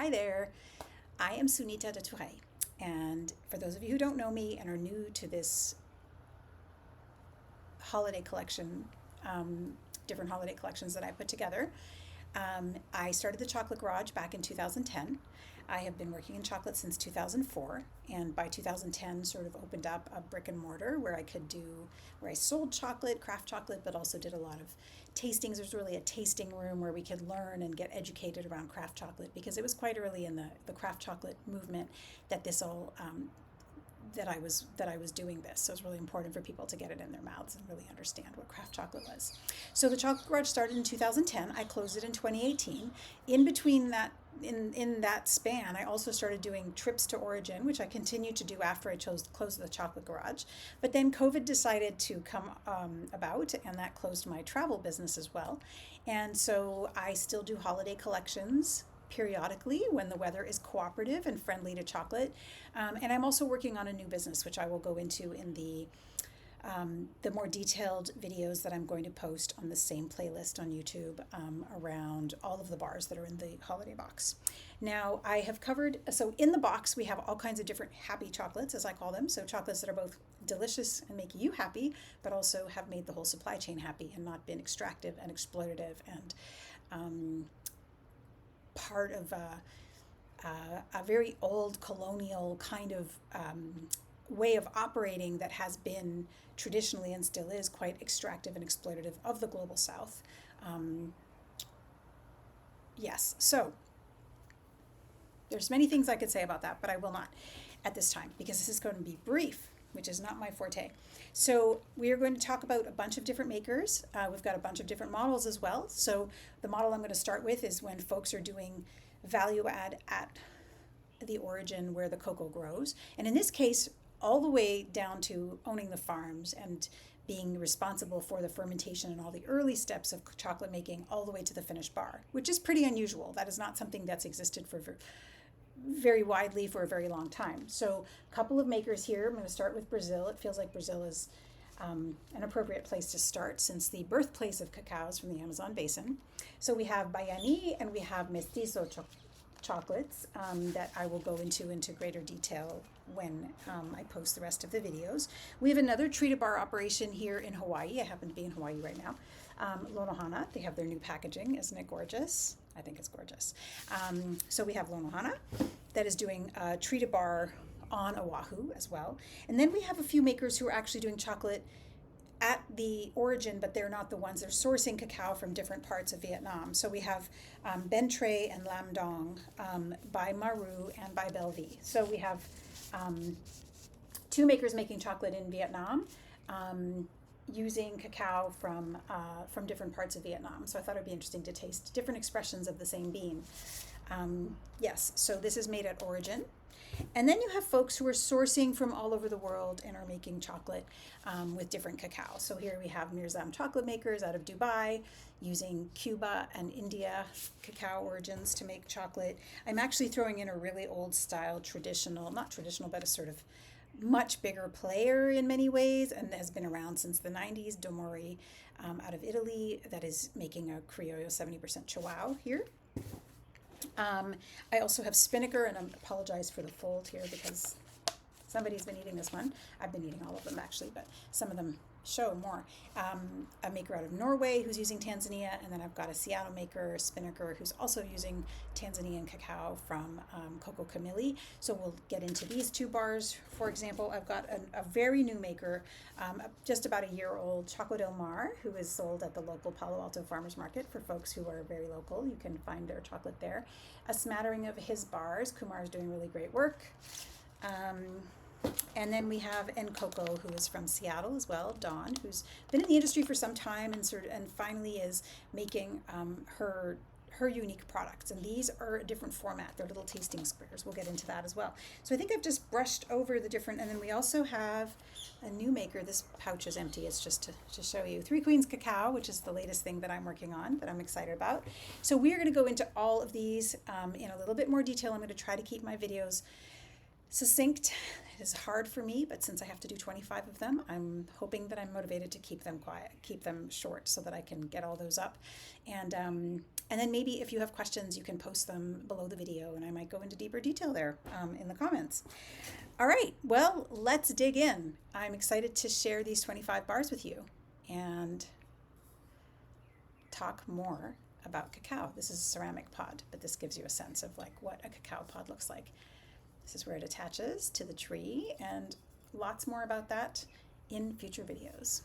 Hi there, I am Sunita de Touré, and for those of you who don't know me and are new to this holiday collection, different holiday collections that I put together, I started the Chocolate Garage back in 2010. I have been working in chocolate since 2004, and by 2010 sort of opened up a brick and mortar where I sold chocolate, craft chocolate, but also did a lot of tastings. There's really a tasting room where we could learn and get educated around craft chocolate, because it was quite early in the craft chocolate movement that this all that I was doing this. So it's really important for people to get it in their mouths and really understand what craft chocolate was. So the Chocolate Garage started in 2010. I closed it in 2018. In between that, in that span, I also started doing trips to Origin, which I continued to do after I closed the Chocolate Garage. But then COVID decided to come about, and that closed my travel business as well. And so I still do holiday collections periodically when the weather is cooperative and friendly to chocolate. And I'm also working on a new business, which I will go into in the more detailed videos that I'm going to post on the same playlist on YouTube, around all of the bars that are in the holiday box. Now, I have covered, so in the box, we have all kinds of different happy chocolates, as I call them. So chocolates that are both delicious and make you happy, but also have made the whole supply chain happy and not been extractive and exploitative and part of a very old colonial kind of way of operating that has been traditionally and still is quite extractive and exploitative of the global south. Yes, so there's many things I could say about that, but I will not at this time, because this is going to be brief, which is not my forte. So we are going to talk about a bunch of different makers. We've got a bunch of different models as well. So the model I'm going to start with is when folks are doing value add at the origin where the cocoa grows. And in this case, all the way down to owning the farms and being responsible for the fermentation and all the early steps of chocolate making, all the way to the finished bar, which is pretty unusual. That is not something that's existed for very widely for a very long time. So a couple of makers here. I'm going to start with Brazil. It feels like Brazil is an appropriate place to start, since the birthplace of cacao is from the Amazon basin. So we have Baiani and we have Mestizo chocolates, that I will go into greater detail when I post the rest of the videos. We have another treated bar operation here in Hawaii. I happen to be in Hawaii right now. Lonohana, they have their new packaging. Isn't it gorgeous? I think it's gorgeous. So we have Lonohana that is doing a treated bar on Oahu as well. And then we have a few makers who are actually doing chocolate at the origin, but they're not the ones. They're sourcing cacao from different parts of Vietnam. So we have Ben Tre and Lam Dong, by Maru and by Belvie. So we have two makers making chocolate in Vietnam, using cacao from different parts of Vietnam. So I thought it'd be interesting to taste different expressions of the same bean. Yes, so this is made at origin. And then you have folks who are sourcing from all over the world and are making chocolate with different cacao. So here we have Mirzam chocolate makers out of Dubai, using Cuba and India cacao origins to make chocolate. I'm actually throwing in a really old style, not traditional, but a sort of much bigger player in many ways, and has been around since the 90s, Domori, out of Italy, that is making a Criollo 70% Chihuahua here. I also have Spinnaker, and I apologize for the fold here because somebody's been eating this one. I've been eating all of them actually, but some of them show more. A maker out of Norway who's using Tanzania, and then I've got a Seattle maker, Spinnaker, who's also using Tanzanian cacao from Coco Camilli. So we'll get into these two bars. For example, I've got a very new maker, just about a year old, Choco Del Mar, who is sold at the local Palo Alto Farmers Market. For folks who are very local, you can find their chocolate there. A smattering of his bars. Kumar is doing really great work. And then we have Coco, who is from Seattle as well, Dawn, who's been in the industry for some time and finally is making her unique products. And these are a different format. They're little tasting squares. We'll get into that as well. So I think I've just brushed over the different, and then we also have a new maker. This pouch is empty. It's just to show you. Three Queens Cacao, which is the latest thing that I'm working on, that I'm excited about. So we are going to go into all of these in a little bit more detail. I'm going to try to keep my videos succinct. It is hard for me, but since I have to do 25 of them, I'm hoping that I'm motivated to keep them quiet, keep them short so that I can get all those up. And then maybe if you have questions, you can post them below the video and I might go into deeper detail there in the comments. All right, well, let's dig in. I'm excited to share these 25 bars with you and talk more about cacao. This is a ceramic pod, but this gives you a sense of like what a cacao pod looks like. This is where it attaches to the tree, and lots more about that in future videos.